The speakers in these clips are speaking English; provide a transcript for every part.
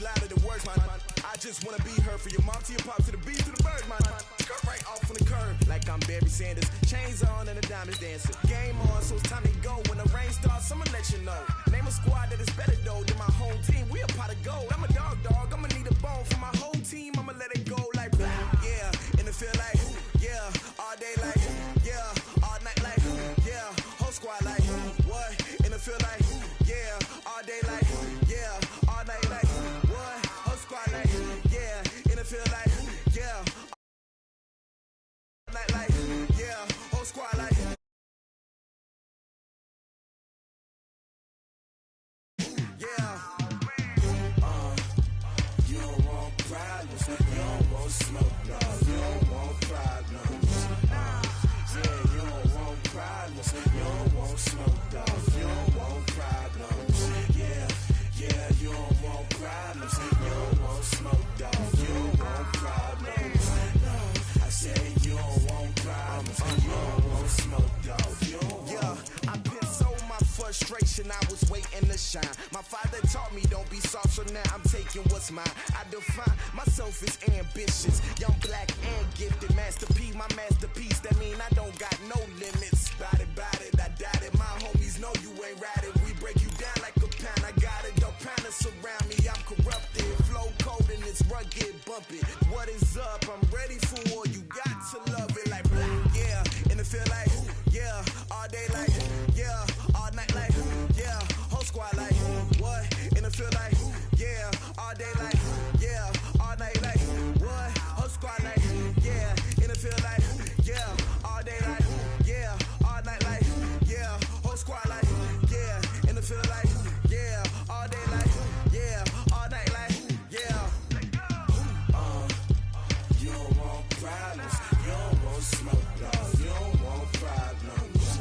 louder than words, man. I just wanna be heard for your mom to your pop to the beat to the birds, man. Skirt right off on the curb, like I'm Barry Sanders. Chains on and the diamonds dancing. Game on, so it's time to go. When the rain starts, I'ma let you know. Name a squad that is better though than my home team. We a pot of gold. I'm a dog. I'ma need a bone for my whole team. I'ma let it go like yeah, and it feel like yeah, all day like yeah, all night like yeah, whole squad like what? And it feel like yeah, all day like yeah, all night like what? Whole squad like yeah, and it feel like yeah, all night like yeah, whole squad like yeah. You don't want problems, you don't want smoke, no, you don't want problems. Yeah, you don't want problems, you don't want smoke, dog, you don't want problems. Yeah, you don't want problems, you don't want smoke, dog, you don't want problems. No, I said you don't want problems, you don't want smoke, dog, you don't want. Yeah, I've been so my frustration, I was waiting to shine. My father taught me don't be soft, so now I'm taking what's mine. I define myself as ambitious, young, black, and gifted. Master P, my masterpiece. That mean I don't got no limits. Bout it, I doubt it. My homies know you ain't ratted. We break you down like a pound. I got it, don't pound to surround me. I'm corrupted, flow cold and it's rugged, bumpy. What is up? I'm ready for war. You got to love it like yeah, and it feel like yeah, all day like yeah, all night like yeah, whole squad like what? And it feel like yeah, all day like yeah, all night like what? Whole squad like yeah, and it feel like yeah, all day like yeah, all night like yeah, whole squad like yeah, and it feel like yeah, all day like yeah, all night like yeah. You don't want problems, you don't want smoke, no, you don't want problems.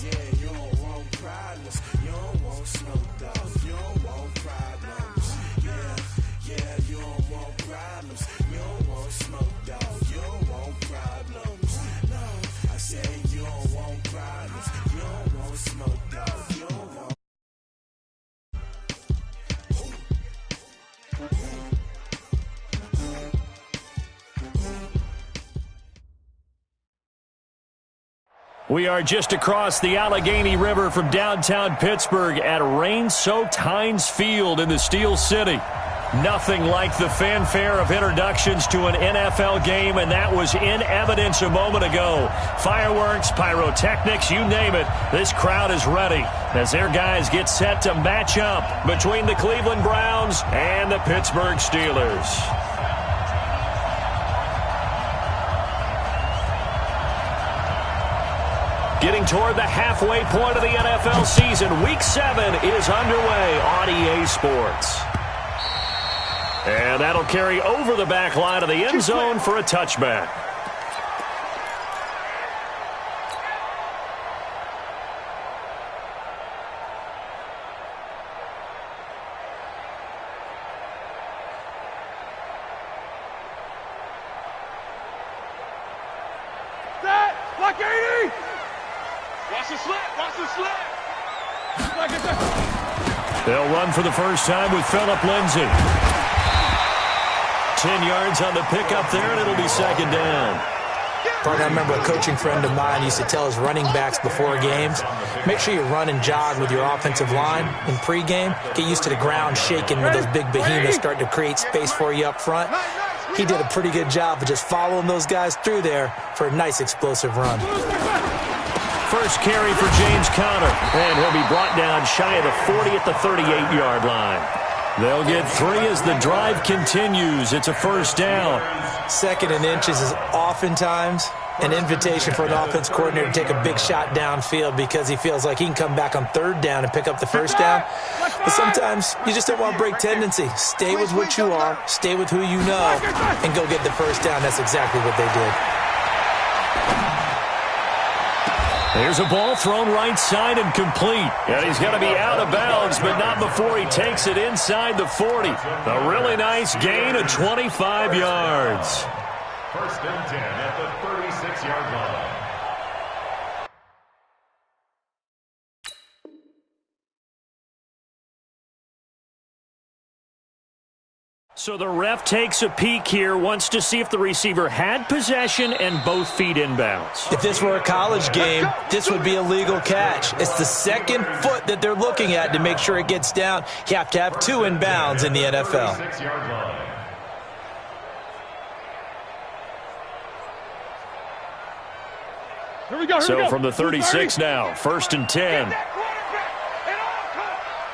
Yeah, you don't want problems, you don't want smoke, dog, you don't want problems. Yeah, you don't want problems, you don't want smoke, dog, you don't want problems. No, I said you don't want problems, you don't want smoke, dog, you don't want. We are just across the Allegheny River from downtown Pittsburgh at rain-soaked Heinz Field in the Steel City. Nothing like the fanfare of introductions to an NFL game, and that was in evidence a moment ago. Fireworks, pyrotechnics, you name it. This crowd is ready as their guys get set to match up between the Cleveland Browns and the Pittsburgh Steelers. Getting toward the halfway point of the NFL season, Week 7 is underway on EA Sports. And that'll carry over the back line of the end zone for a touchback. Block 80! Watch the slip! Watch the slip! They'll run for the first time with Phillip Lindsay. 10 yards on the pickup there, and it'll be second down. I remember a coaching friend of mine used to tell his running backs before games, make sure you run and jog with your offensive line in pregame. Get used to the ground shaking with those big behemoths starting to create space for you up front. He did a pretty good job of just following those guys through there for a nice explosive run. First carry for James Conner, and he'll be brought down shy of the 40 at the 38-yard line. They'll get 3 as the drive continues. It's a first down. Second and inches is oftentimes an invitation for an offense coordinator to take a big shot downfield because he feels like he can come back on third down and pick up the first down. But sometimes you just don't want to break tendency. Stay with what you are, stay with who you know, and go get the first down. That's exactly what they did. There's a ball thrown right side and complete. And he's going to be out of bounds, but not before he takes it inside the 40. A really nice gain of 25 yards. First and 10 at the 36-yard line. So the ref takes a peek here, wants to see if the receiver had possession and both feet inbounds. If this were a college game, this would be a legal catch. It's the second foot that they're looking at to make sure it gets down. You have to have two inbounds in the NFL. Here we go. So from the 36 now, 1st and 10.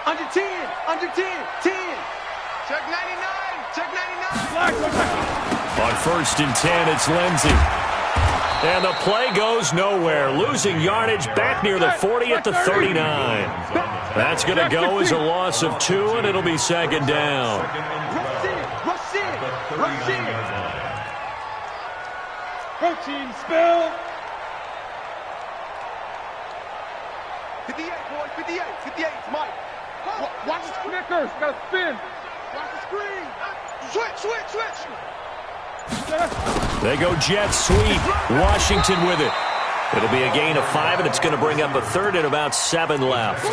Under 10, under 10, 10. Check 99, check 99. On 1st and 10, it's Lindsey. And the play goes nowhere, losing yardage back near the 40 at the 39. That's going to go as a loss of 2, and it'll be 2nd down. Rush in, rush in, rush in. Protein spill. 58, boy, 58, 58, Mike. Watch the Snickers, gotta spin. Watch the screen. Switch. They go jet sweep. Washington with it. It'll be a gain of 5, and it's going to bring up a 3rd and about 7 left.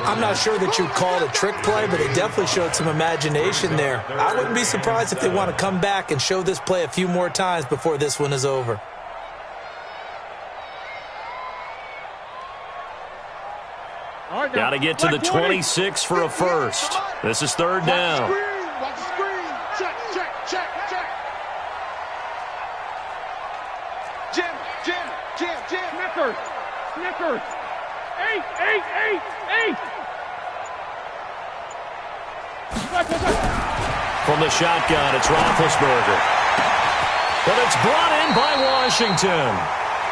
I'm not sure that you'd call it a trick play, but they definitely showed some imagination there. I wouldn't be surprised if they want to come back and show this play a few more times before this one is over. Got to get to the 26 for a first. This is 3rd down. Watch the screen. Check. Jim. Snickers. 8. From the shotgun, it's Roethlisberger. But it's brought in by Washington.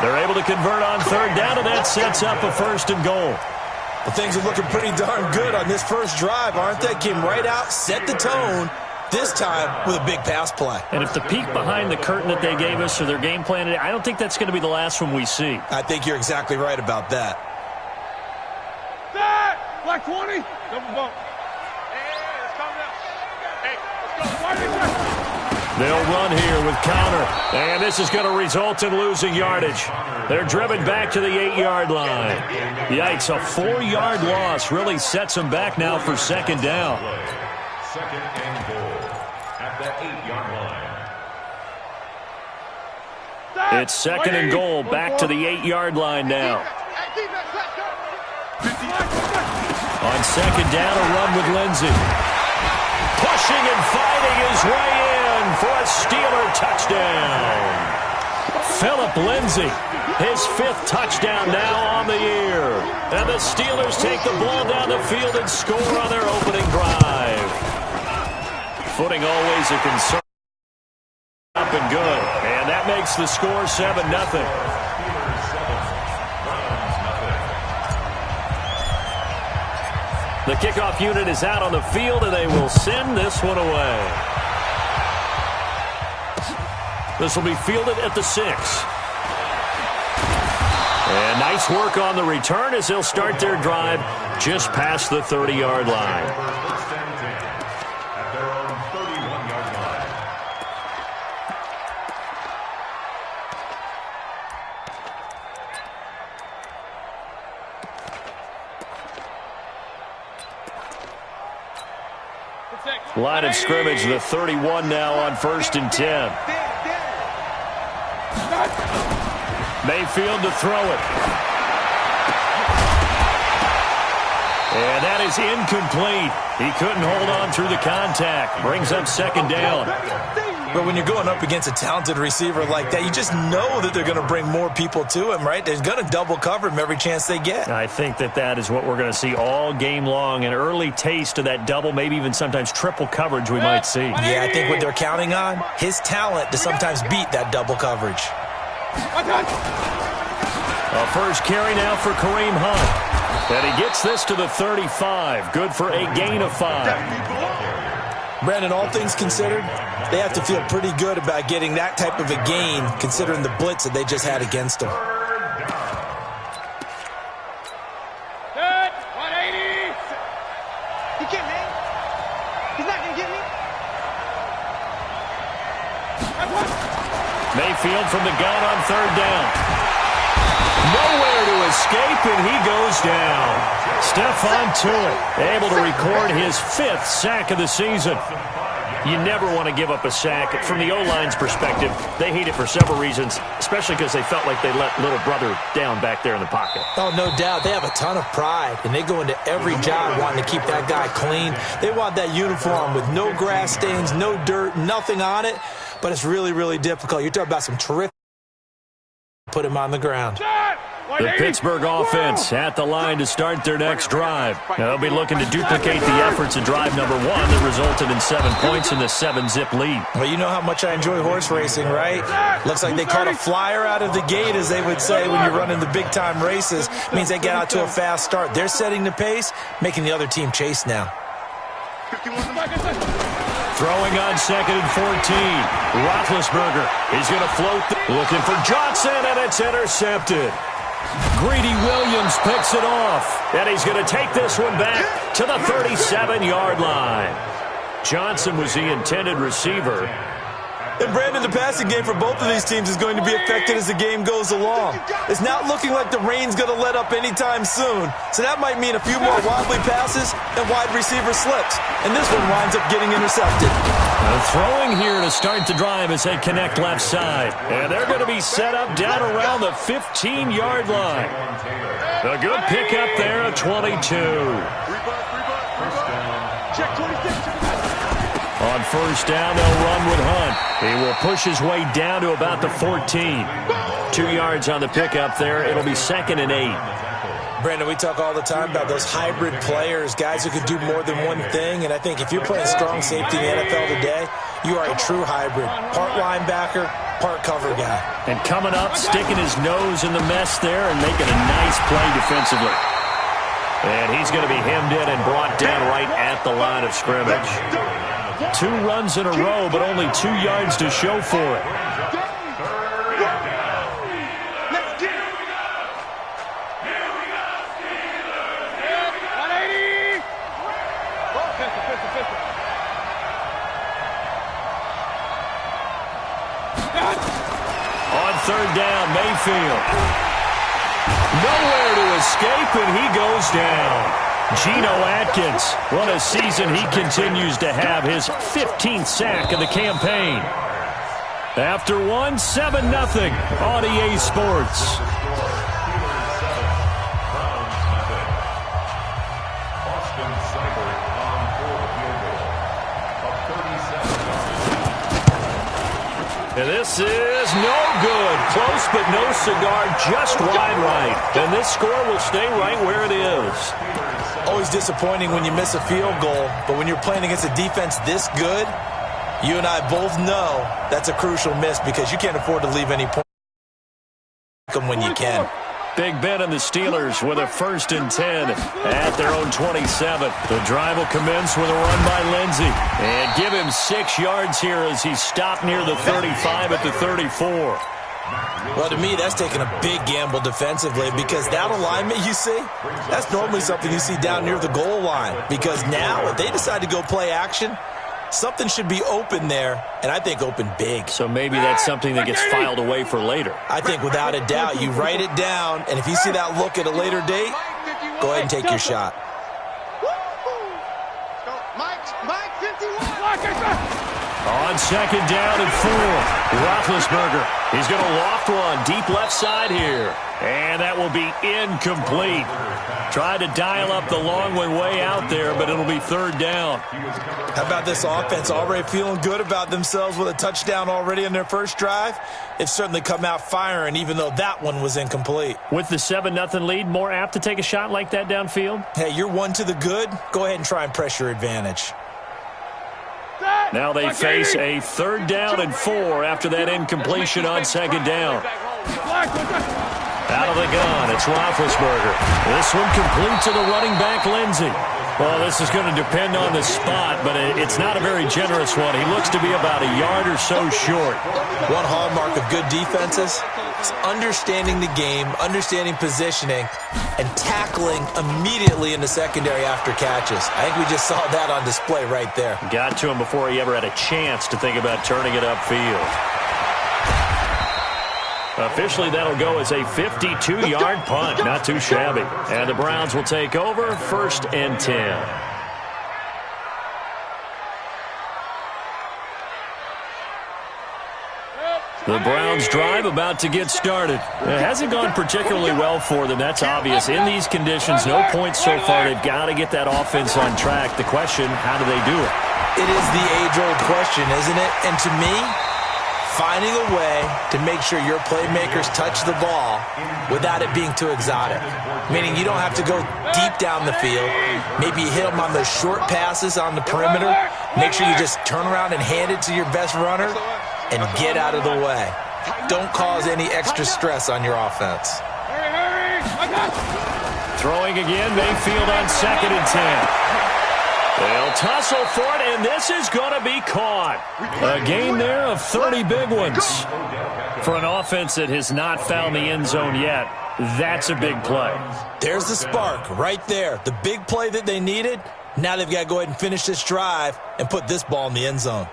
They're able to convert on 3rd down, and that sets up a 1st and goal. Well, things are looking pretty darn good on this first drive, aren't they? Came right out, set the tone, this time with a big pass play. And if the peek behind the curtain that they gave us or their game plan, I don't think that's going to be the last one we see. I think you're exactly right about that. Set! Black 20. Double bump. Hey, it's coming up. Hey, let's go. They'll run here with Connor, and this is going to result in losing yardage. They're driven back to the 8-yard line. Yikes, a 4-yard loss really sets them back now for 2nd down. 2nd and goal at the 8-yard line. It's 2nd and goal, back to the 8-yard line now. On 2nd down, a run with Lindsey. Pushing and fighting his way in for a Steeler touchdown. Philip Lindsey, his 5th touchdown now on the year. And the Steelers take the ball down the field and score on their opening drive. Footing always a concern. Up and good. And that makes the score 7-0. The kickoff unit is out on the field, and they will send this one away. This will be fielded at the 6. And nice work on the return as they'll start their drive just past the 30-yard line. Line of scrimmage, the 31 now on 1st and 10. Mayfield to throw it. And that is incomplete. He couldn't hold on through the contact. Brings up 2nd down. But when you're going up against a talented receiver like that, you just know that they're going to bring more people to him, right? They're going to double cover him every chance they get. I think that is what we're going to see all game long. An early taste of that double, maybe even sometimes triple coverage we might see. Yeah, I think what they're counting on, his talent to sometimes beat that double coverage. A first carry now for Kareem Hunt. And he gets this to the 35. Good for a gain of 5. Brandon, all things considered, they have to feel pretty good about getting that type of a gain considering the blitz that they just had against them. Good. 180. He can't, man. He's not going to get me. Mayfield from the gun on 3rd down. Nowhere to escape, and he goes down. Stephon Tuitt able to record his 5th sack of the season. You never want to give up a sack. From the O-line's perspective, they hate it for several reasons, especially because they felt like they let little brother down back there in the pocket. Oh, no doubt. They have a ton of pride, and they go into every job wanting to keep that guy clean. They want that uniform with no grass stains, no dirt, nothing on it, but it's really, really difficult. You're talking about some terrific put him on the ground. The Pittsburgh offense at the line to start their next drive. They'll be looking to duplicate the efforts of drive number 1 that resulted in 7 points in the 7-zip lead. Well, you know how much I enjoy horse racing, right? Looks like they caught a flyer out of the gate, as they would say when you're running the big-time races. Means they get out to a fast start. They're setting the pace, making the other team chase now. Throwing on 2nd and 14. Roethlisberger is going to float. Looking for Johnson, and it's intercepted. Greedy Williams picks it off, and he's going to take this one back to the 37-yard line. Johnson was the intended receiver. And Brandon, the passing game for both of these teams is going to be affected as the game goes along. It's not looking like the rain's going to let up anytime soon, so that might mean a few more wobbly passes and wide receiver slips. And this one winds up getting intercepted. Throwing here to start the drive as they connect left side. And they're going to be set up down around the 15-yard line. A good pickup there at 22. Check 26. On first down, they'll run with Hunt. He will push his way down to about the 14. 2 yards on the pickup there. It'll be 2nd and 8. Brandon, we talk all the time about those hybrid players, guys who can do more than one thing. And I think if you're playing strong safety in the NFL today, you are a true hybrid. Part linebacker, part cover guy. And coming up, sticking his nose in the mess there and making a nice play defensively. And he's going to be hemmed in and brought down right at the line of scrimmage. 2 runs in a row, but only 2 yards to show for it. On 3rd down, Mayfield. Nowhere to escape, and he goes down. Geno Atkins, what a season he continues to have, his 15th sack of the campaign. After one, 7-0 on EA Sports. And this is no good. Close, but no cigar, just wide right. And this score will stay right where it is. Always disappointing when you miss a field goal, but when you're playing against a defense this good, you and I both know that's a crucial miss because you can't afford to leave any points when you can. Big Ben and the Steelers with a 1st and 10 at their own 27. The drive will commence with a run by Lindsey. And give him 6 yards here as he's stopped near the 35 at the 34. Well, to me, that's taking a big gamble defensively because that alignment you see, that's normally something you see down near the goal line. Because now, if they decide to go play action, something should be open there, and I think open big. So maybe that's something that gets filed away for later. I think without a doubt, you write it down, and if you see that look at a later date, go ahead and take your shot. Mike 51. On 2nd down and 4, Roethlisberger. He's going to loft one deep left side here. And that will be incomplete. Tried to dial up the long one way out there, but it'll be 3rd down. How about this offense already feeling good about themselves with a touchdown already in their first drive? They've certainly come out firing, even though that one was incomplete. With the 7-0 lead, more apt to take a shot like that downfield? Hey, you're one to the good. Go ahead and try and press your advantage. Now they face a 3rd down and 4 after that incompletion on 2nd down. Out of the gun, it's Roethlisberger. This one complete to the running back, Lindsey. Well, this is going to depend on the spot, but it's not a very generous one. He looks to be about a yard or so short. One hallmark of good defenses is understanding the game, understanding positioning, and tackling immediately in the secondary after catches. I think we just saw that on display right there. Got to him before he ever had a chance to think about turning it upfield. Officially, that'll go as a 52-yard punt. Not too shabby. And the Browns will take over 1st and 10. The Browns drive about to get started. It hasn't gone particularly well for them. That's obvious. In these conditions, no points so far. They've got to get that offense on track. The question, how do they do it? It is the age-old question, isn't it? And to me, finding a way to make sure your playmakers touch the ball without it being too exotic. Meaning you don't have to go deep down the field. Maybe you hit them on those short passes on the perimeter. Make sure you just turn around and hand it to your best runner and get out of the way. Don't cause any extra stress on your offense. Throwing again, Mayfield on 2nd and 10. They'll tussle for it, and this is going to be caught. A gain there of 30 big ones. For an offense that has not found the end zone yet, that's a big play. There's the spark right there. The big play that they needed. Now they've got to go ahead and finish this drive and put this ball in the end zone.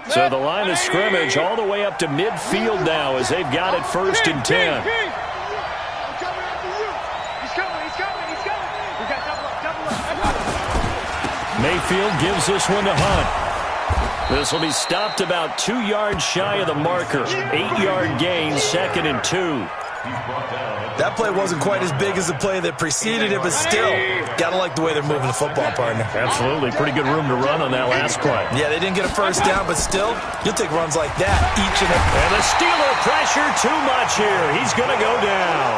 So the line of scrimmage all the way up to midfield now as they've got it 1st and 10. Mayfield gives this one to Hunt. This will be stopped about 2 yards shy of the marker. 8-yard gain, 2nd and 2. That play wasn't quite as big as the play that preceded it, but still, gotta like the way they're moving the football, partner. Absolutely. Pretty good room to run on that last play. Yeah, they didn't get a first down, but still, you'll take runs like that each and every. And the Steeler pressure too much here. He's going to go down.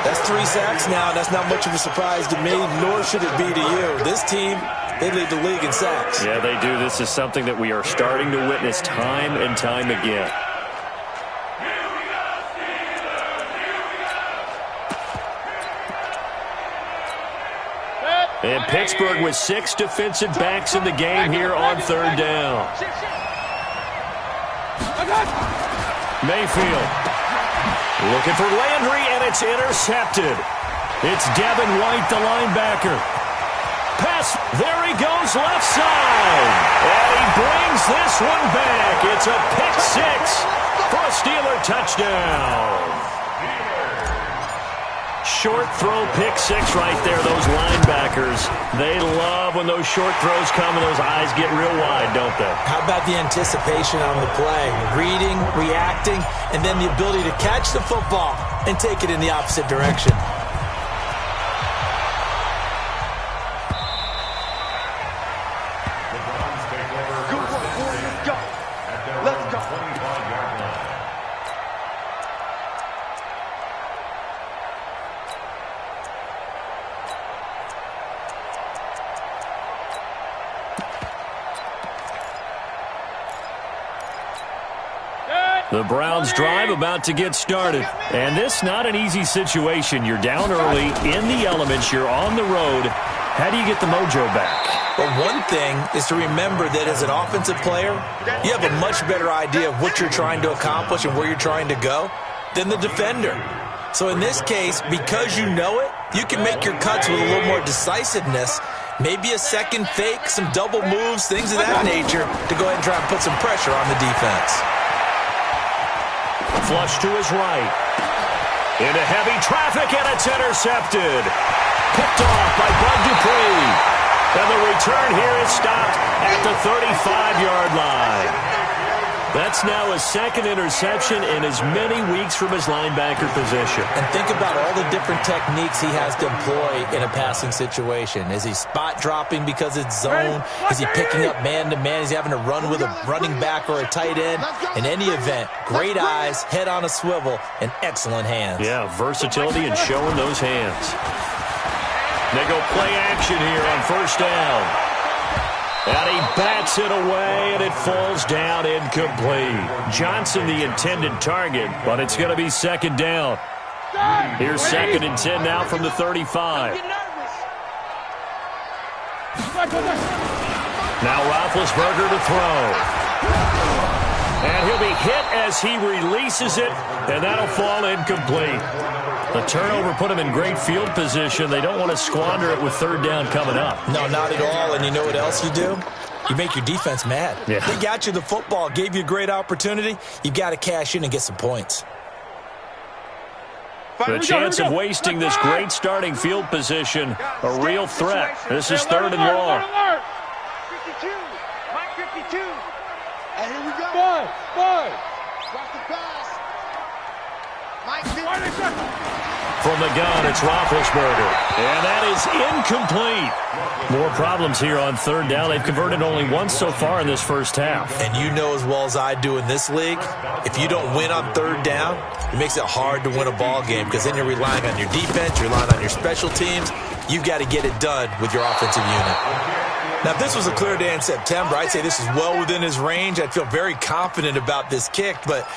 That's 3 sacks now. That's not much of a surprise to me, nor should it be to you. This team, they lead the league in sacks. Yeah, they do. This is something that we are starting to witness time and time again. And Pittsburgh with 6 defensive backs in the game here on 3rd down. Mayfield looking for Landry, and it's intercepted. It's Devin White, the linebacker. Pass, there he goes, left side. And he brings this one back. It's a pick 6 for a Steeler touchdown. Short throw, pick 6 right there. Those linebackers, they love when those short throws come and those eyes get real wide, don't they? How about the anticipation on the play? Reading, reacting, and then the ability to catch the football and take it in the opposite direction. The Browns drive about to get started. And this not an easy situation. You're down early, in the elements, you're on the road. How do you get the mojo back? Well, one thing is to remember that as an offensive player, you have a much better idea of what you're trying to accomplish and where you're trying to go than the defender. So in this case, because you know it, you can make your cuts with a little more decisiveness, maybe a second fake, some double moves, things of that nature, to go ahead and try and put some pressure on the defense. Flush to his right. Into heavy traffic, and it's intercepted. Picked off by Bud Dupree. And the return here is stopped at the 35-yard line. That's now his 2nd interception in as many weeks from his linebacker position. And think about all the different techniques he has to employ in a passing situation. Is he spot dropping because it's zone? Is he picking up man-to-man? Is he having to run with a running back or a tight end? In any event, great eyes, head on a swivel, and excellent hands. Yeah, versatility and showing those hands. They go play action here on 1st down. And he bats it away, and it falls down incomplete. Johnson, the intended target, but it's going to be 2nd down. Here's 2nd and 10 now from the 35. Now Roethlisberger to throw. And he'll be hit as he releases it, and that'll fall incomplete. The turnover put him in great field position. They don't want to squander it with 3rd down coming up. No, not at all. And you know what else you do? You make your defense mad. Yeah. They got you the football, gave you a great opportunity. You've got to cash in and get some points. The chance of wasting this great starting field position, a real threat. This is 3rd and long. 52. Mike 52. And here we go. Five. Watch the pass. Mike 50. From the gun, it's Roethlisberger. And that is incomplete. More problems here on 3rd down. They've converted only once so far in this first half. And you know as well as I do in this league, if you don't win on 3rd down, it makes it hard to win a ball game because then you're relying on your defense, you're relying on your special teams. You've got to get it done with your offensive unit. Now, if this was a clear day in September, I'd say this is well within his range. I'd feel very confident about this kick, but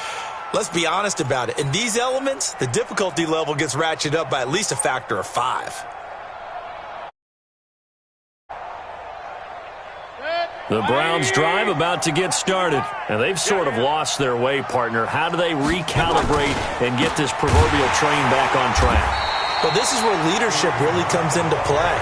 let's be honest about it. In these elements, the difficulty level gets ratcheted up by at least a factor of 5. The Browns drive about to get started, and they've sort of lost their way, partner. How do they recalibrate and get this proverbial train back on track? Well, this is where leadership really comes into play.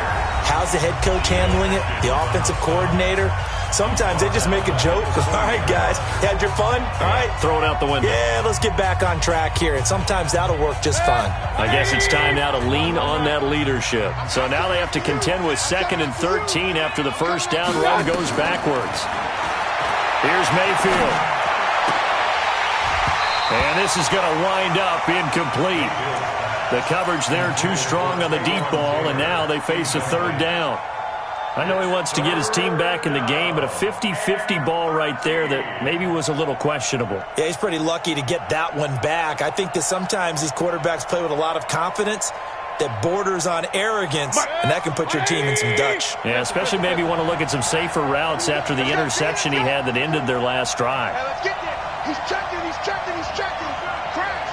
How's the head coach handling it? The offensive coordinator? Sometimes they just make a joke. All right, guys, had your fun? All right. Throw it out the window. Yeah, let's get back on track here. And sometimes that'll work just fine. I guess it's time now to lean on that leadership. So now they have to contend with 2nd and 13 after the first down run goes backwards. Here's Mayfield. And this is going to wind up incomplete. The coverage there too strong on the deep ball, and now they face a 3rd down. I know he wants to get his team back in the game, but a 50-50 ball right there that maybe was a little questionable. Yeah, he's pretty lucky to get that one back. I think that sometimes these quarterbacks play with a lot of confidence that borders on arrogance, and that can put your team in some Dutch. Yeah, especially maybe want to look at some safer routes after the interception he had that ended their last drive. Hey, let's get there. He's checking. Crash.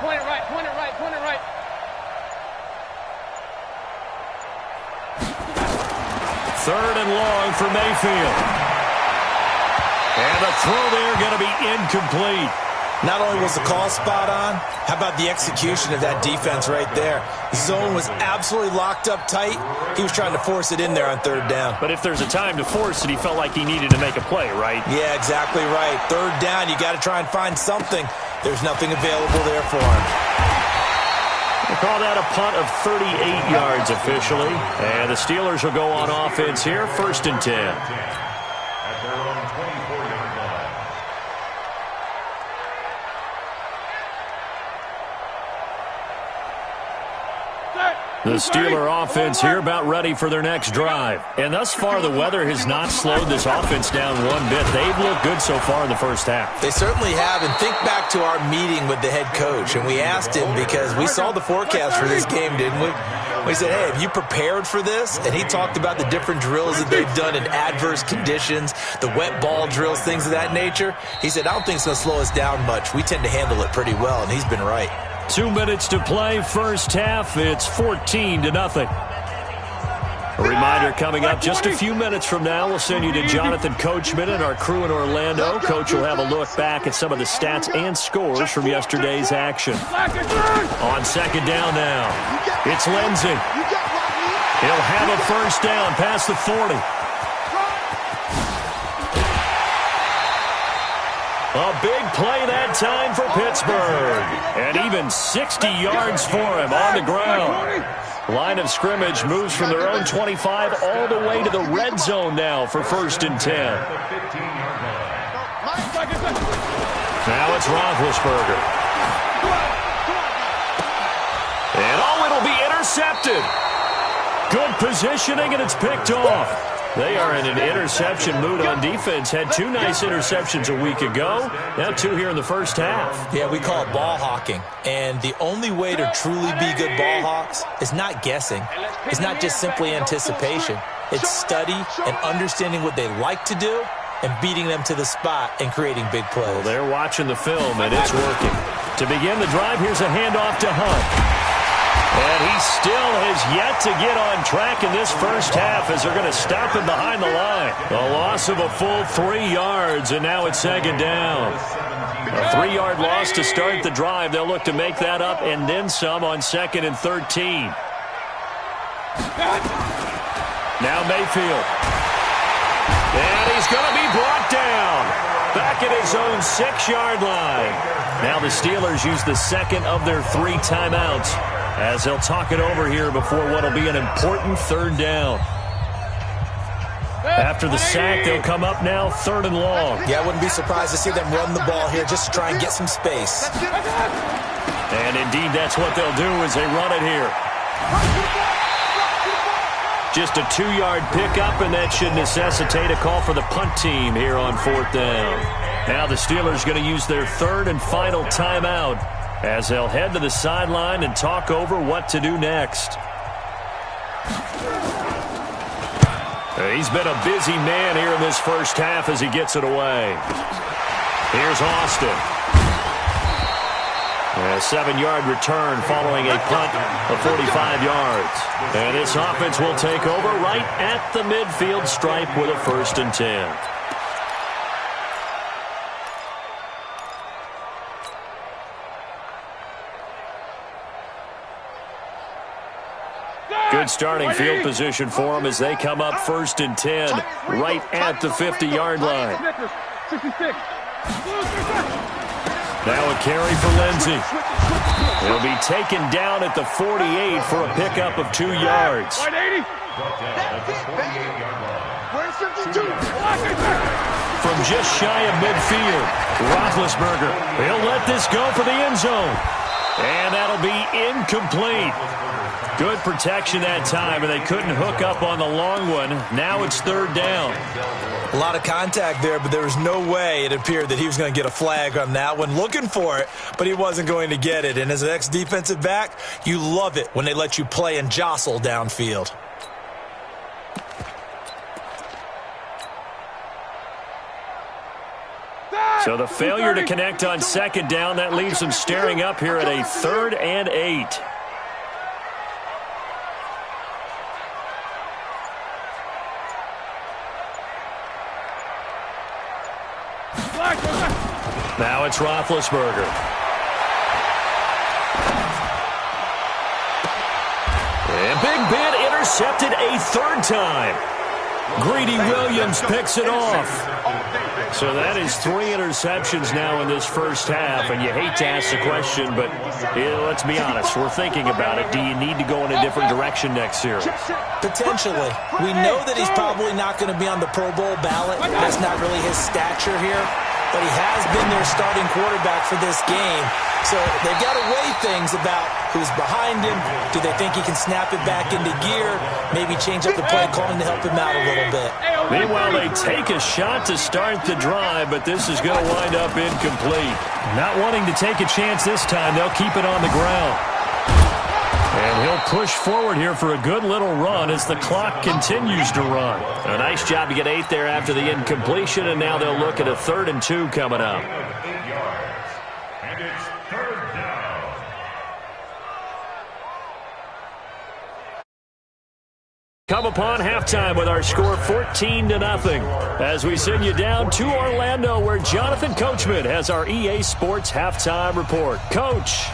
Point it right. 3rd and long for Mayfield. And the throw there going to be incomplete. Not only was the call spot on, how about the execution of that defense right there? The zone was absolutely locked up tight. He was trying to force it in there on 3rd down. But if there's a time to force it, he felt like he needed to make a play, right? Yeah, exactly right. 3rd down, you got to try and find something. There's nothing available there for him. We'll call that a punt of 38 yards officially. And the Steelers will go on offense here, 1st and 10. At their own 24-yard line. The Steeler offense here about ready for their next drive. And thus far, the weather has not slowed this offense down one bit. They've looked good so far in the first half. They certainly have. And think back to our meeting with the head coach. And we asked him because we saw the forecast for this game, didn't we? We said, hey, have you prepared for this? And he talked about the different drills that they've done in adverse conditions, the wet ball drills, things of that nature. He said, I don't think it's going to slow us down much. We tend to handle it pretty well, and he's been right. 2 minutes to play, first half. It's 14-0. A reminder coming up just a few minutes from now. We'll send you to Jonathan Coachman and our crew in Orlando. Coach will have a look back at some of the stats and scores from yesterday's action. On 2nd down now, it's Lindsey. He'll have a first down past the 40. A big play that time for Pittsburgh. And even 60 yards for him on the ground. Line of scrimmage moves from their own 25 all the way to the red zone now for 1st and 10. Now it's Roethlisberger. And it'll be intercepted. Good positioning, and it's picked off. They are in an interception mood on defense. Had 2 nice interceptions a week ago. Now 2 here in the first half. Yeah, we call it ball hawking. And the only way to truly be good ball hawks is not guessing. It's not just simply anticipation. It's study and understanding what they like to do and beating them to the spot and creating big plays. Well, they're watching the film, and it's working. To begin the drive, here's a handoff to Hunt. And he still has yet to get on track in this first half as they're going to stop him behind the line. A loss of a full 3 yards, and now it's 2nd down. A 3-yard loss to start the drive. They'll look to make that up and then some on 2nd and 13. Now Mayfield. And he's going to be brought down. Back at his his own 6-yard line. Now the Steelers use the second of their 3 timeouts as they'll talk it over here before what will be an important 3rd down. After the sack, they'll come up now 3rd and long. Yeah, I wouldn't be surprised to see them run the ball here just to try and get some space. And indeed, that's what they'll do as they run it here. Just a 2-yard pickup, and that should necessitate a call for the punt team here on 4th down. Now the Steelers going to use their 3rd and final timeout as they'll head to the sideline and talk over what to do next. He's been a busy man here in this first half as he gets it away. Here's Austin. A 7-yard return following a punt of 45 yards. And this offense will take over right at the midfield stripe with a 1st and 10. Good starting field position for them as they come up 1st and 10 right at the 50-yard line. Now a carry for Lindsey. He'll be taken down at the 48 for a pickup of 2 yards. From just shy of midfield, Roethlisberger, he'll let this go for the end zone. And that'll be incomplete. Good protection that time, and they couldn't hook up on the long one. Now it's 3rd down. A lot of contact there, but there was no way it appeared that he was going to get a flag on that one. Looking for it, but he wasn't going to get it. And as an ex-defensive back, you love it when they let you play and jostle downfield. So the failure to connect on 2nd down, that leaves them staring up here at a 3rd and 8. Now it's Roethlisberger. And Big Ben intercepted a 3rd time. Greedy Williams picks it off. So that is 3 interceptions now in this first half, and you hate to ask the question, but let's be honest, we're thinking about it. Do you need to go in a different direction next year? Potentially. We know that he's probably not going to be on the Pro Bowl ballot. That's not really his stature here. But he has been their starting quarterback for this game. So they've got to weigh things about who's behind him. Do they think he can snap it back into gear? Maybe change up the play calling to help him out a little bit. Meanwhile, they take a shot to start the drive, but this is going to wind up incomplete. Not wanting to take a chance this time, they'll keep it on the ground. And he'll push forward here for a good little run as the clock continues to run. A nice job to get 8 there after the incompletion, and now they'll look at a 3rd and 2 coming up. And it's 3rd down. Come upon halftime with our score 14-0 as we send you down to Orlando where Jonathan Coachman has our EA Sports halftime report. Coach.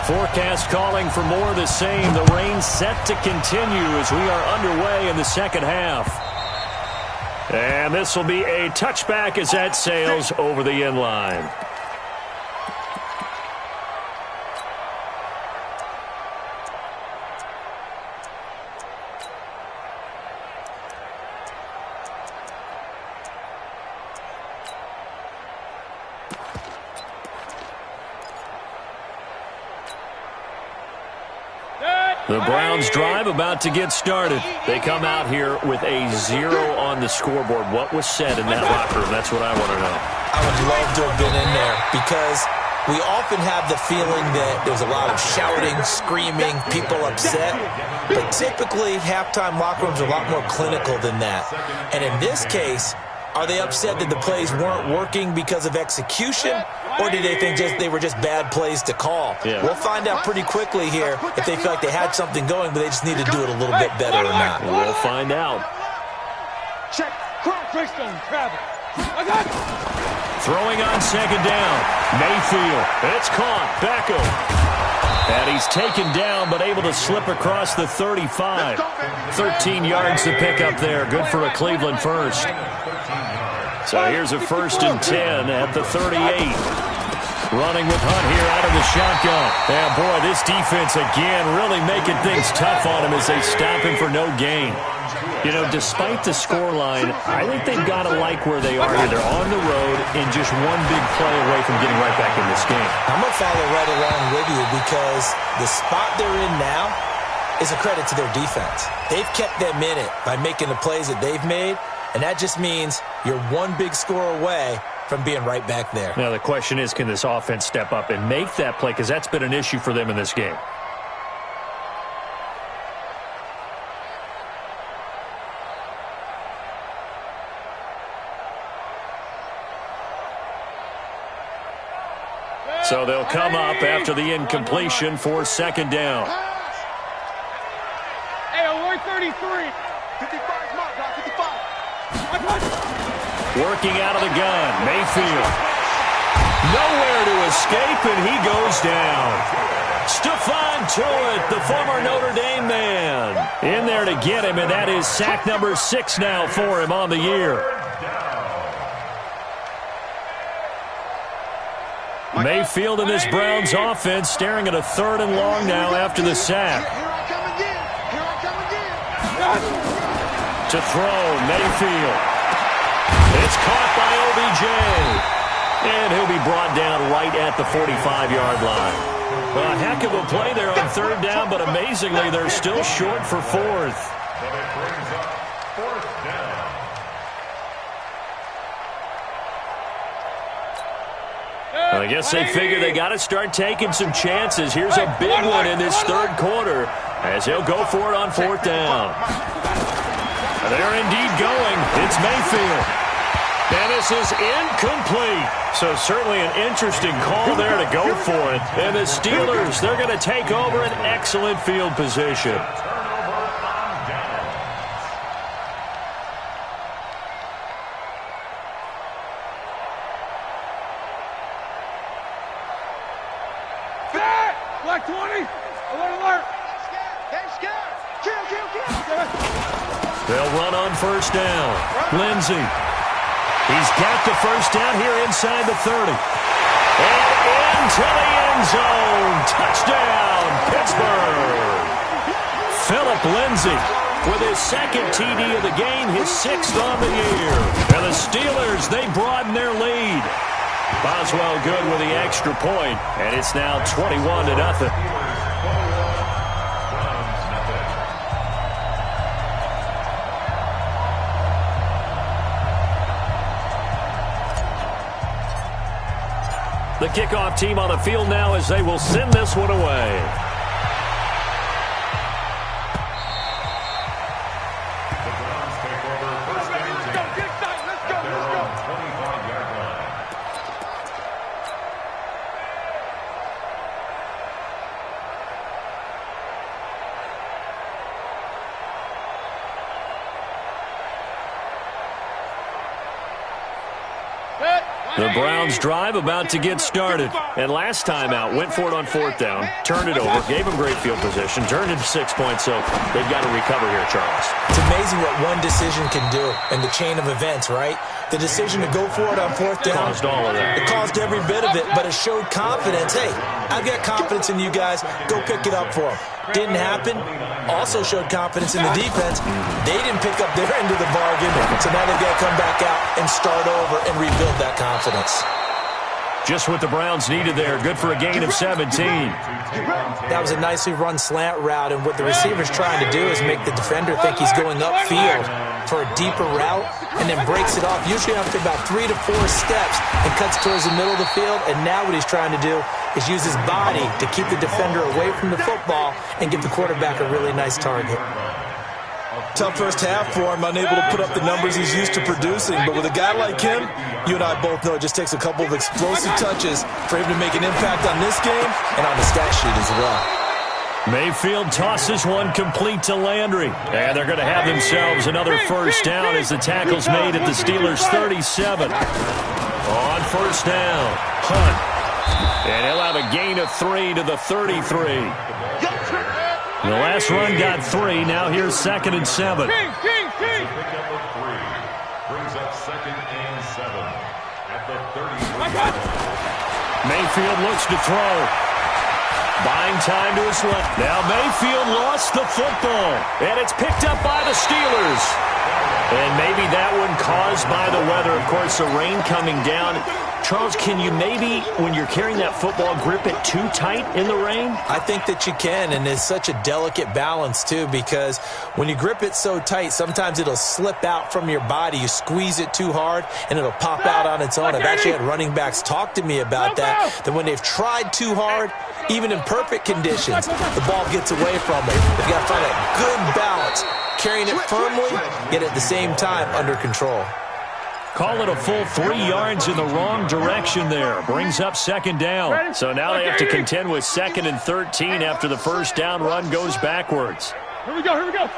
Forecast calling for more of the same. The rain set to continue as we are underway in the second half. And this will be a touchback as that sails over the end line. The Browns drive about to get started. They come out here with a 0 on the scoreboard. What was said in that locker room? That's what I want to know. I would love to have been in there because we often have the feeling that there's a lot of shouting, screaming, people upset. But typically, halftime locker rooms are a lot more clinical than that. And in this case, are they upset that the plays weren't working because of execution? Or did they think they were just bad plays to call? Yeah. We'll find out pretty quickly here if they feel like they had something going, but they just need to do it a little bit better or not. We'll find out. Check. Greystone, Travis. I got it. Throwing on second down. Mayfield. It's caught. Beckham. And he's taken down, but able to slip across the 35. 13 yards to pick up there. Good for a Cleveland first. So here's a 1st and 10 at the 38. Running with Hunt here out of the shotgun. And boy, this defense again really making things tough on him as they stop him for no gain. You know, despite the scoreline, I think they've got to like where they are here. They're on the road and just one big play away from getting right back in this game. I'm going to follow right along with you because the spot they're in now is a credit to their defense. They've kept them in it by making the plays that they've made, and that just means you're one big score away from being right back there. Now the question is, can this offense step up and make that play? Because that's been an issue for them in this game. So they'll come up after the incompletion for 2nd down. Hey, alert 33. 55's mark, guys, 55. Working out of the gun, Mayfield. Nowhere to escape, and he goes down. Stephon Tuitt, the former Notre Dame man, in there to get him, and that is sack number 6 now for him on the year. Mayfield and this Browns offense staring at a 3rd and long now after the sack. To throw, Mayfield. It's caught by OBJ. And he'll be brought down right at the 45-yard line. A heck of a play there on 3rd down, but amazingly, they're still short for 4th. I guess they figure they got to start taking some chances. Here's a big one in this 3rd quarter as he'll go for it on 4th down. They're indeed going. It's Mayfield. And this is incomplete. So certainly an interesting call there to go for it. And the Steelers, they're going to take over an excellent field position. Black 20. Alert. They'll run on 1st down. Lindsey. He's got the 1st down here inside the 30. And into the end zone. Touchdown, Pittsburgh. Philip Lindsey with his 2nd TD of the game, his 6th on the year. And the Steelers, they broaden their lead. Boswell good with the extra point, and it's now 21-0. The kickoff team on the field now as they will send this one away. The Browns drive about to get started. And last time out, went for it on 4th down, turned it over, gave them great field position, turned it to 6 points, so they've got to recover here, Charles. It's amazing what one decision can do in the chain of events, right? The decision to go for it on 4th down. Caused all of that. It caused every bit of it, but it showed confidence. Hey, I've got confidence in you guys. Go pick it up for them. Didn't happen. Also showed confidence in the defense. They didn't pick up their end of the bargain, so now they've got to come back out and start over and rebuild that confidence. Just what the Browns needed there. Good for a gain of 17. That was a nicely run slant route, and what the receiver's trying to do is make the defender think he's going upfield for a deeper route and then breaks it off, usually after about 3 to 4 steps, and cuts towards the middle of the field. And now what he's trying to do is use his body to keep the defender away from the football and give the quarterback a really nice target. Tough first half for him, unable to put up the numbers he's used to producing. But with a guy like him, you and I both know it just takes a couple of explosive touches for him to make an impact on this game and on the stat sheet as well. Mayfield tosses one complete to Landry. And they're going to have themselves another 1st down as the tackle's made at the Steelers' 37. On 1st down, Hunt. And he'll have a gain of 3 to the 33. The last run got 3. Now here's 2nd and 7. Pickup of 3 brings up 2nd and 7 at the 33. Mayfield looks to throw. Buying time to his left. Now Mayfield lost the football. And it's picked up by the Steelers. And maybe that one caused by the weather. Of course, the rain coming down. Charles, can you maybe, when you're carrying that football, grip it too tight in the rain? I think that you can, and it's such a delicate balance, too, because when you grip it so tight, sometimes it'll slip out from your body. You squeeze it too hard, and it'll pop out on its own. I've actually had running backs talk to me about that when they've tried too hard, even in perfect conditions, the ball gets away from them. They've got to find a good balance, carrying it firmly, yet at the same time under control. Call it a full 3 yards in the wrong direction there. Brings up 2nd down. So now they have to contend with 2nd and 13 after the first down run goes backwards. Here we go, here we go.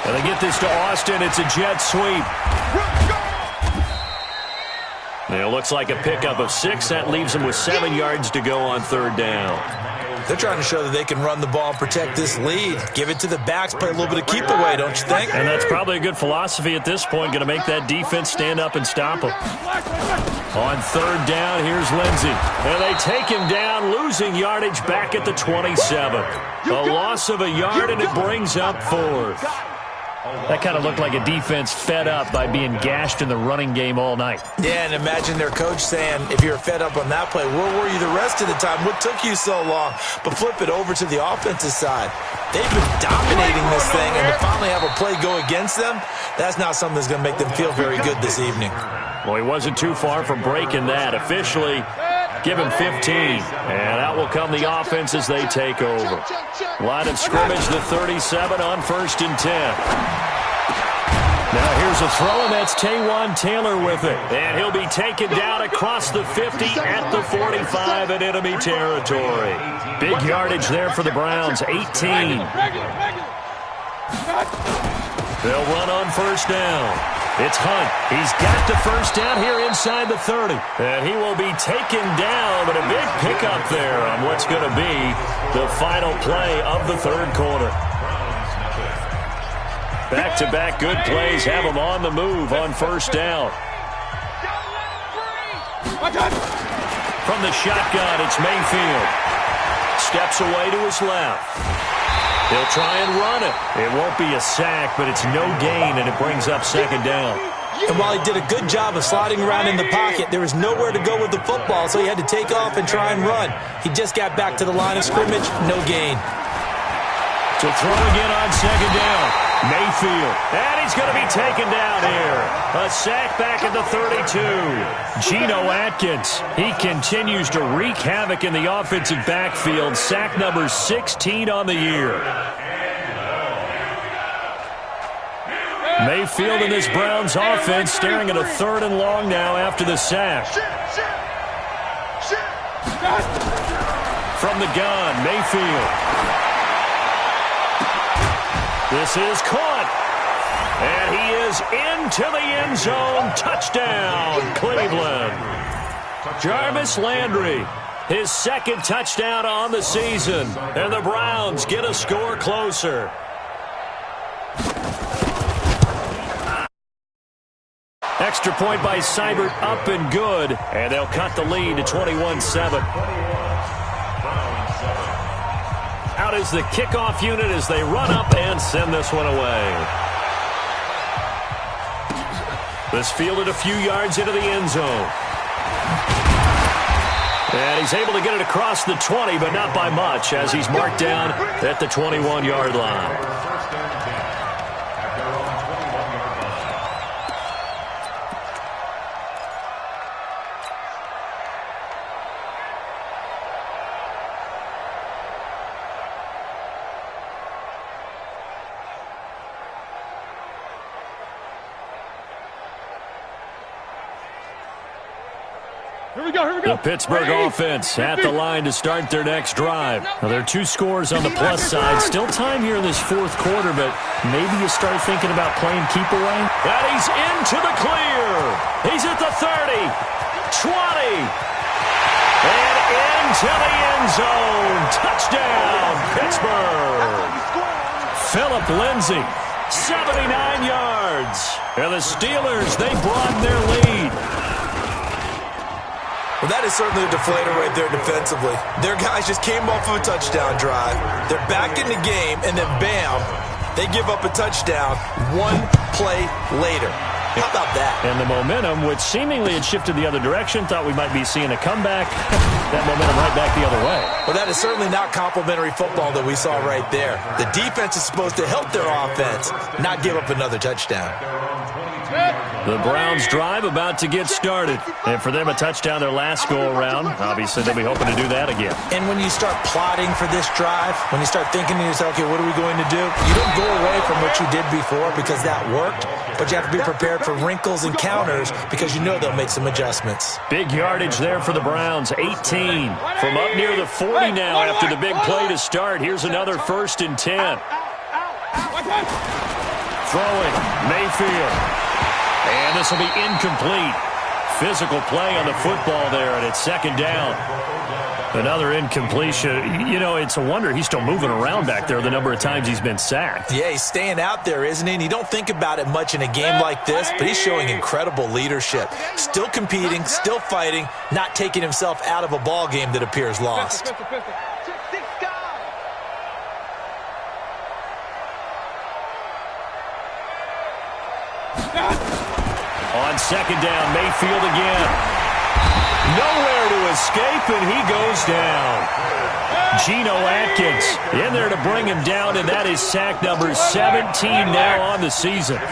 And they get this to Austin. It's a jet sweep. And it looks like a pickup of 6. That leaves them with 7 yards to go on 3rd down. They're trying to show that they can run the ball and protect this lead. Give it to the backs, play a little bit of keep away, don't you think? And that's probably a good philosophy at this point, going to make that defense stand up and stop them. On 3rd down, here's Lindsey. And they take him down, losing yardage back at the 27. A loss of a yard, and it brings up 4th. That kind of looked like a defense fed up by being gashed in the running game all night. Yeah, and imagine their coach saying, if you're fed up on that play, where were you the rest of the time? What took you so long? But flip it over to the offensive side. They've been dominating this thing, and to finally have a play go against them, that's not something that's going to make them feel very good this evening. Well, he wasn't too far from breaking that. Officially, give him 15. And out will come the offense as they take over. Line of scrimmage, the 37 on 1st and 10. Now here's a throw, and that's Taywan Taylor with it. And he'll be taken down across the 50 at the 45 in enemy territory. Big yardage there for the Browns, 18. They'll run on 1st down. It's Hunt. He's got the 1st down here inside the 30. And he will be taken down, but a big pickup there on what's going to be the final play of the 3rd quarter. Back-to-back good plays have him on the move on 1st down. From the shotgun, it's Mayfield. Steps away to his left. He'll try and run it. It won't be a sack, but it's no gain, and it brings up 2nd down. And while he did a good job of sliding around in the pocket, there was nowhere to go with the football, so he had to take off and try and run. He just got back to the line of scrimmage, no gain. To throw again on 2nd down. Mayfield. And he's going to be taken down here. A sack back at the 32. Geno Atkins. He continues to wreak havoc in the offensive backfield. Sack number 16 on the year. Mayfield and this Browns offense staring at a 3rd and long now after the sack. From the gun, Mayfield. This is caught. And he is into the end zone. Touchdown, Cleveland. Jarvis Landry, his 2nd touchdown on the season. And the Browns get a score closer. Extra point by Seibert, up and good. And they'll cut the lead to 21-7. Out is the kickoff unit as they run up and send this one away. This fielded a few yards into the end zone. And he's able to get it across the 20, but not by much, as he's marked down at the 21-yard line. The Pittsburgh offense at the line to start their next drive. Now, there are 2 scores on the plus side. Still time here in this 4th quarter, but maybe you start thinking about playing keep away. And he's into the clear. He's at the 30. 20. And into the end zone. Touchdown, Pittsburgh. Philip Lindsay, 79 yards. And the Steelers, they broaden their lead. Well, that is certainly a deflator right there defensively. Their guys just came off of a touchdown drive. They're back in the game, and then bam, they give up a touchdown one play later. How about that? And the momentum, which seemingly had shifted the other direction, thought we might be seeing a comeback. That momentum right back the other way. Well, that is certainly not complimentary football that we saw right there. The defense is supposed to help their offense, not give up another touchdown. The Browns drive about to get started. And for them, a touchdown their last go-around. Obviously, they'll be hoping to do that again. And when you start plotting for this drive, when you start thinking to yourself, okay, what are we going to do? You don't go away from what you did before because that worked, but you have to be prepared for wrinkles and counters because you know they'll make some adjustments. Big yardage there for the Browns, 18. From up near the 40 now after the big play to start. Here's another 1st and 10. Throwing, Mayfield. And this will be incomplete. Physical play on the football there, and it's 2nd down. Another incompletion. You know, it's a wonder he's still moving around back there the number of times he's been sacked. Yeah, he's staying out there, isn't he? And you don't think about it much in a game like this, but he's showing incredible leadership. Still competing, still fighting, not taking himself out of a ball game that appears lost. On 2nd down, Mayfield again. Nowhere to escape, and he goes down. Geno Atkins in there to bring him down, and that is sack number 17 now on the season. Point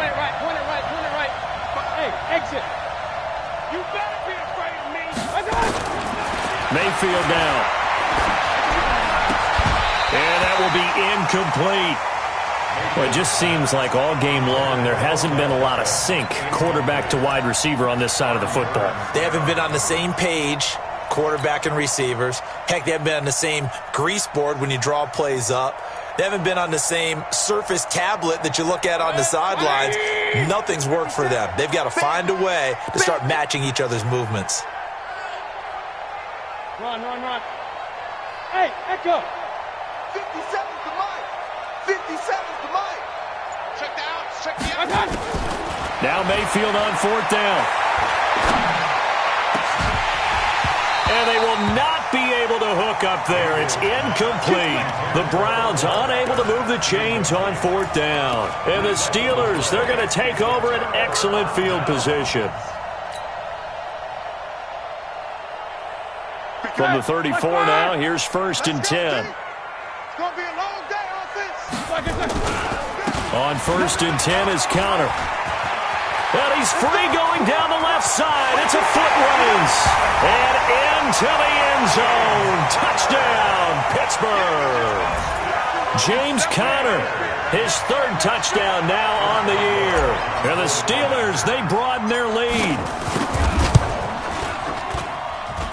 it right. Hey, exit. You better be afraid of me. Mayfield down. And that will be incomplete. Well, it just seems like all game long there hasn't been a lot of sync quarterback to wide receiver on this side of the football. They haven't been on the same page, quarterback and receivers. Heck, they haven't been on the same grease board when you draw plays up. They haven't been on the same surface tablet that you look at on the sidelines. Nothing's worked for them. They've got to find a way to start matching each other's movements. Run. Hey, Echo. 57's the mic. 57's the mic. Check the out. Now Mayfield on 4th down. And they will not be able to hook up there. It's incomplete. The Browns unable to move the chains on 4th down. And the Steelers, they're going to take over an excellent field position. From the 34 now, here's 1st and 10. It's going to be a long day, offense. On 1st and 10 is Counter. And he's free going down the left side. It's a foot race. And into the end zone. Touchdown, Pittsburgh. James Conner, his 3rd touchdown now on the year. And the Steelers, they broaden their lead.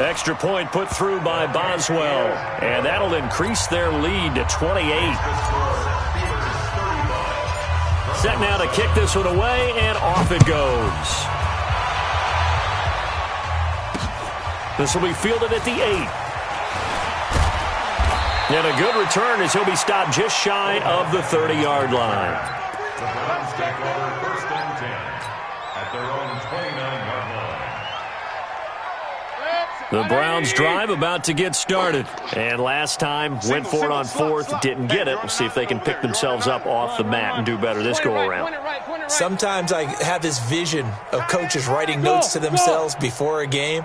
Extra point put through by Boswell. And that'll increase their lead to 28. Set now to kick this one away, and off it goes. This will be fielded at the 8. And a good return as he'll be stopped just shy of the 30-yard line. The Browns take over 1st and 10 at their own 29-yard line. The Browns drive about to get started. And last time, went for it on 4th, didn't get it. We'll see if they can pick themselves up off the mat and do better this go-around. Sometimes I have this vision of coaches writing notes to themselves before a game,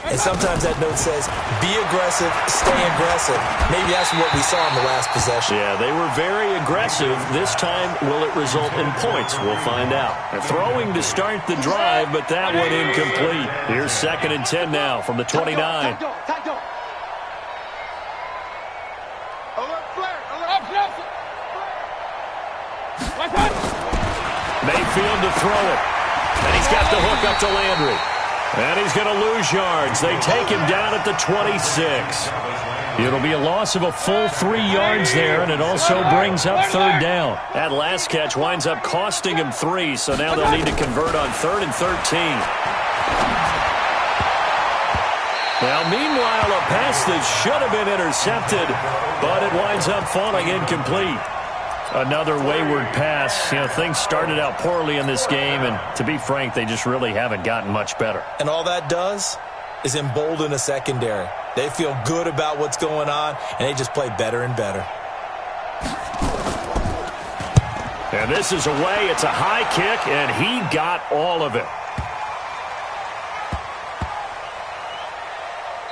and sometimes that note says, be aggressive, stay aggressive. Maybe that's what we saw in the last possession. Yeah, they were very aggressive. This time, will it result in points? We'll find out. Throwing to start the drive, but that one incomplete. Here's 2nd and 10 now from the 29. Mayfield to throw it. And he's got the hook up to Landry. And he's going to lose yards. They take him down at the 26. It'll be a loss of a full 3 yards there, and it also brings up third down. That last catch winds up costing him 3, so now they'll need to convert on 3rd and 13. Now, meanwhile, a pass that should have been intercepted, but it winds up falling incomplete. Another wayward pass. You know, things started out poorly in this game, and to be frank, they just really haven't gotten much better. And all that does is embolden a secondary. They feel good about what's going on, and they just play better and better. And this is away. It's a high kick, and he got all of it.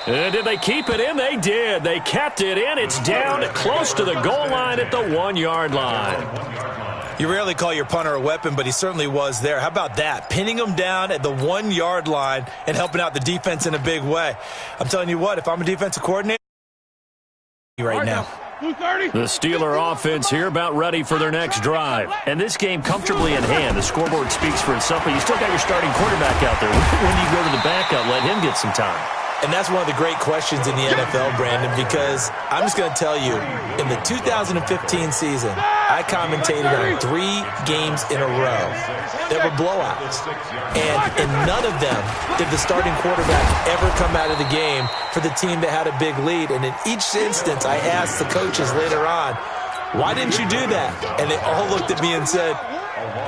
And did they keep it in? They did. They kept it in. It's down close to the goal line at the 1-yard line. You rarely call your punter a weapon, but he certainly was there. How about that? Pinning him down at the 1-yard line and helping out the defense in a big way. I'm telling you what, if I'm a defensive coordinator right now. The Steeler offense here about ready for their next drive. And this game comfortably in hand. The scoreboard speaks for itself, but you still got your starting quarterback out there. When do you go to the backup, let him get some time? And that's one of the great questions in the NFL, Brandon, because I'm just going to tell you, in the 2015 season, I commentated on 3 games in a row that were blowouts. And in none of them did the starting quarterback ever come out of the game for the team that had a big lead. And in each instance, I asked the coaches later on, why didn't you do that? And they all looked at me and said,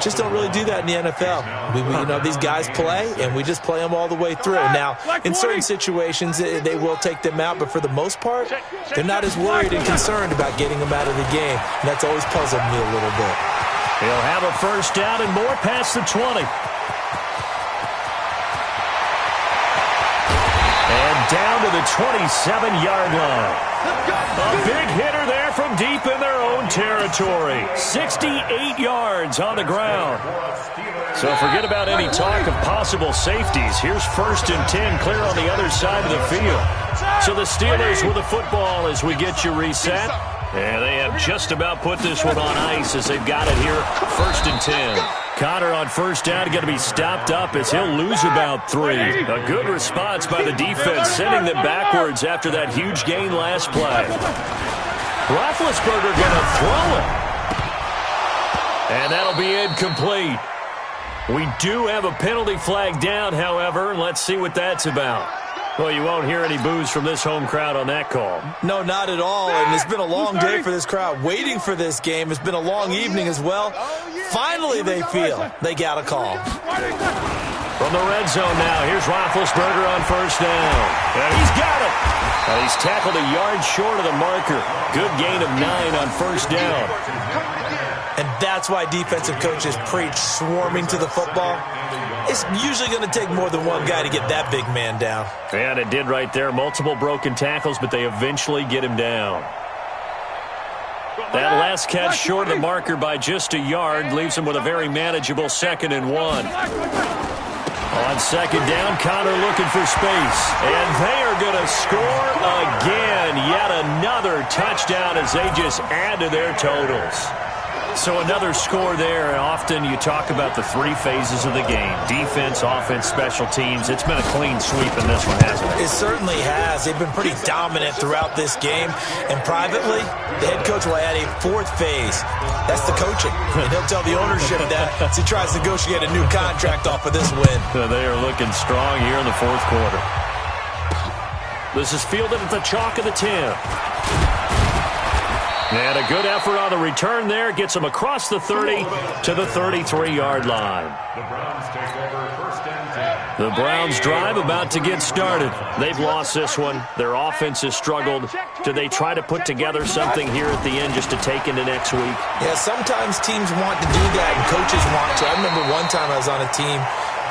just don't really do that in the NFL. You know, these guys play, and we just play them all the way through. Now, in certain situations, they will take them out, but for the most part, they're not as worried and concerned about getting them out of the game. And that's always puzzled me a little bit. He'll have a first down and more past the 20. And down to the 27-yard line. A big hitter there from deep in their own territory. 68 yards on the ground. So forget about any talk of possible safeties. Here's 1st and 10 clear on the other side of the field. So the Steelers with the football as we get you reset. And they have just about put this one on ice as they've got it here. 1st and 10. Connor on first down going to be stopped up as he'll lose about 3. A good response by the defense, sending them backwards after that huge gain last play. Roethlisberger going to throw it. And that'll be incomplete. We do have a penalty flag down, however. Let's see what that's about. Well, you won't hear any boos from this home crowd on that call. No, not at all. And it's been a long day for this crowd waiting for this game. It's been a long evening as well. Finally, they feel they got a call. From the red zone now, here's Roethlisberger on first down. And he's got it. He's tackled a yard short of the marker. Good gain of 9 on first down. And that's why defensive coaches preach swarming to the football. It's usually going to take more than one guy to get that big man down. And it did right there. Multiple broken tackles, but they eventually get him down. That last catch short of the marker by just a yard leaves him with a very manageable 2nd and 1. On second down, Connor looking for space. And they are going to score again. Yet another touchdown as they just add to their totals. So another score there. Often you talk about the 3 phases of the game. Defense, offense, special teams. It's been a clean sweep in this one, hasn't it? It certainly has. They've been pretty dominant throughout this game. And privately, the head coach will add a 4th phase. That's the coaching. And he'll tell the ownership that as he tries to negotiate a new contract off of this win. They are looking strong here in the 4th quarter. This is fielded at the chalk of the 10. And a good effort on the return there. Gets him across the 30 to the 33-yard line. The Browns take over 1st and 10. The Browns drive about to get started. They've lost this one. Their offense has struggled. Do they try to put together something here at the end just to take into next week? Yeah, sometimes teams want to do that and coaches want to. I remember one time I was on a team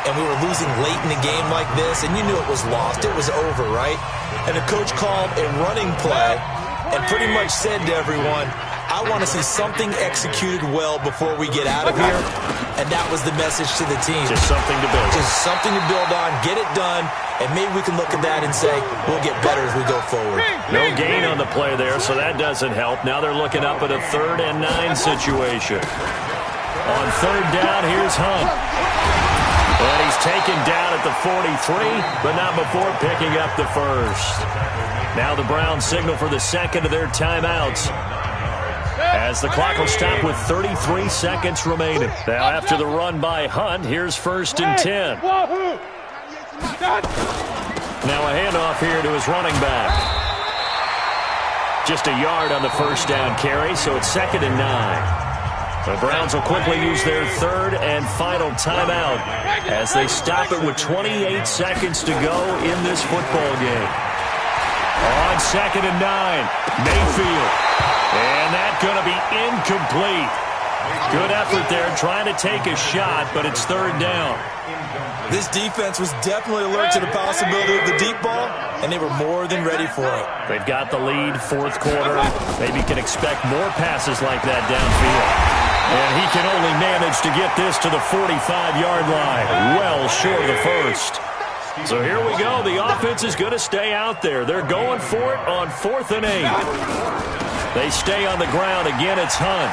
and we were losing late in a game like this, and you knew it was lost. It was over, right? And the coach called a running play and pretty much said to everyone, I want to see something executed well before we get out of here. And that was the message to the team. Just something to build. Just something to build on, get it done, and maybe we can look at that and say, we'll get better as we go forward. No gain on the play there, so that doesn't help. Now they're looking up at a 3rd and 9 situation. On 3rd down, here's Hunt. And he's taken down at the 43, but not before picking up the first. Now the Browns signal for the second of their timeouts, as the clock will stop with 33 seconds remaining. Now after the run by Hunt, here's 1st and 10. Now a handoff here to his running back. Just a yard on the first down carry, so it's 2nd and 9. The Browns will quickly use their 3rd and final timeout as they stop it with 28 seconds to go in this football game. On 2nd and 9, Mayfield. And that's going to be incomplete. Good effort there trying to take a shot, but it's 3rd down. This defense was definitely alert to the possibility of the deep ball, and they were more than ready for it. They've got the lead, 4th quarter. Maybe can expect more passes like that downfield. And he can only manage to get this to the 45-yard line, well short of the first. So here we go. The offense is going to stay out there. They're going for it on 4th and 8. They stay on the ground. Again, it's Hunt.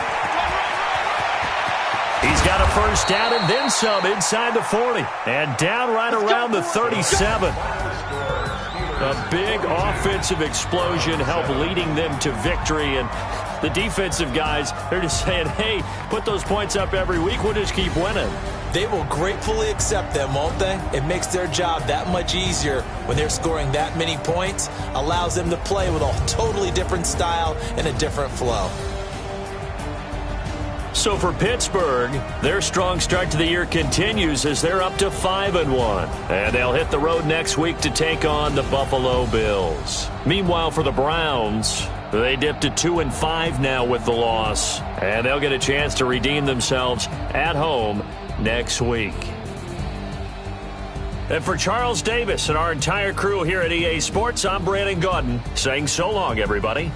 He's got a first down and then some inside the 40. And down right around the 37. A big offensive explosion helped leading them to victory. And the defensive guys, they're just saying, hey, put those points up every week. We'll just keep winning. They will gratefully accept them, won't they? It makes their job that much easier when they're scoring that many points. Allows them to play with a totally different style and a different flow. So for Pittsburgh, their strong start to the year continues as they're up to 5-1. And they'll hit the road next week to take on the Buffalo Bills. Meanwhile, for the Browns, they dipped to 2-5 now with the loss. And they'll get a chance to redeem themselves at home next week. And for Charles Davis and our entire crew here at EA Sports, I'm Brandon Gaudin saying so long, everybody.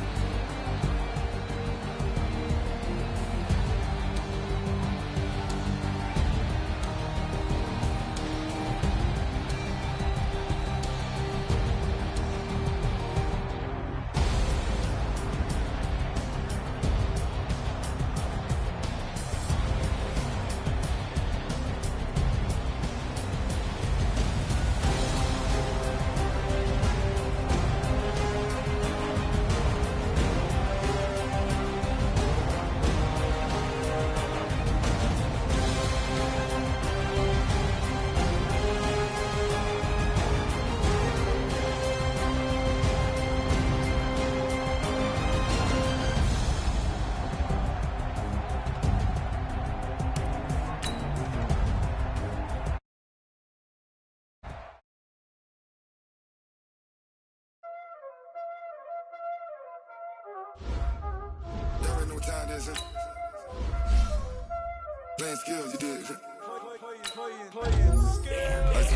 Playing skills, you did. Ice on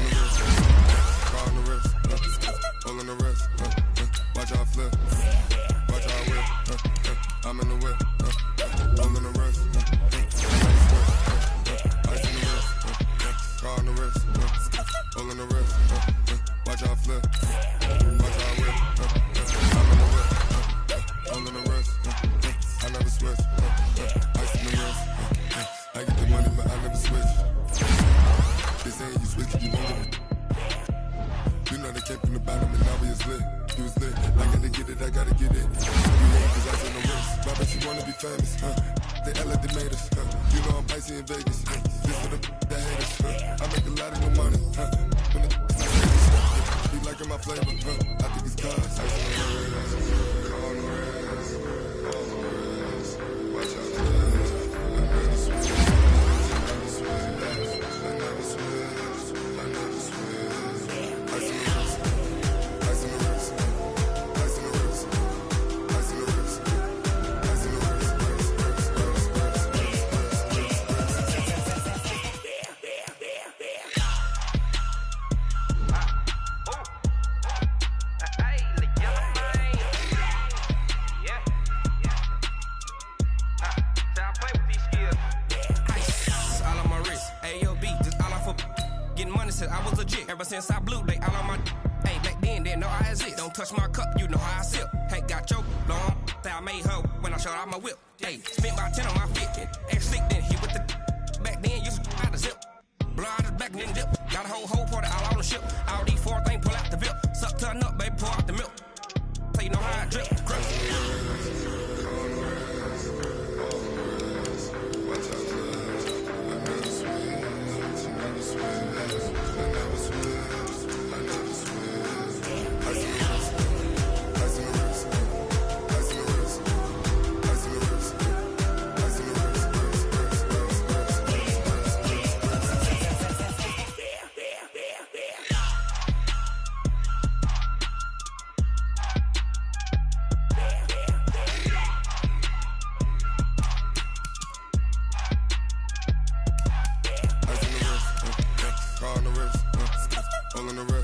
the wrist, car on the wrist, all on the wrist. Watch how I flip, watch how I whip. I'm in the whip, all on the wrist. Ice on the wrist, car on the wrist, all on the wrist. Watch how I flip, watch how I whip. I'm in the whip, all on the wrist. I never switch. Ice on the wrist. I get the money, but I never switch. They saying you switch, you won't get it. You know they came from the bottom and now we is lit. You was lit, I gotta get it, I gotta get it. You hate cause I on the wrist. Why bet you wanna be famous, huh? They act like they made us, huh? You know I'm icy in Vegas, huh? This for the that hate us, huh? I make a lot of new money, huh? When it's not famous, huh? Be liking my flavor, huh? I think it's cause ice on the wrist, on the wrist, on the wrist. Watch out for that. Ever since I blew, they all on my hey, back then, didn't know I exist. Don't touch my cup, you know how I sip. Hey, got your long, that I made her when I showed out my whip. Hey, spent about 10 on my fit. Ex-slick, then hit with the back then, used to out the zip. Blood is back and then dip. Got a whole party all on the ship. All these four things pull out the VIP. Suck, turn up, baby, pour out the milk. So you know how I drip. All on the wrist,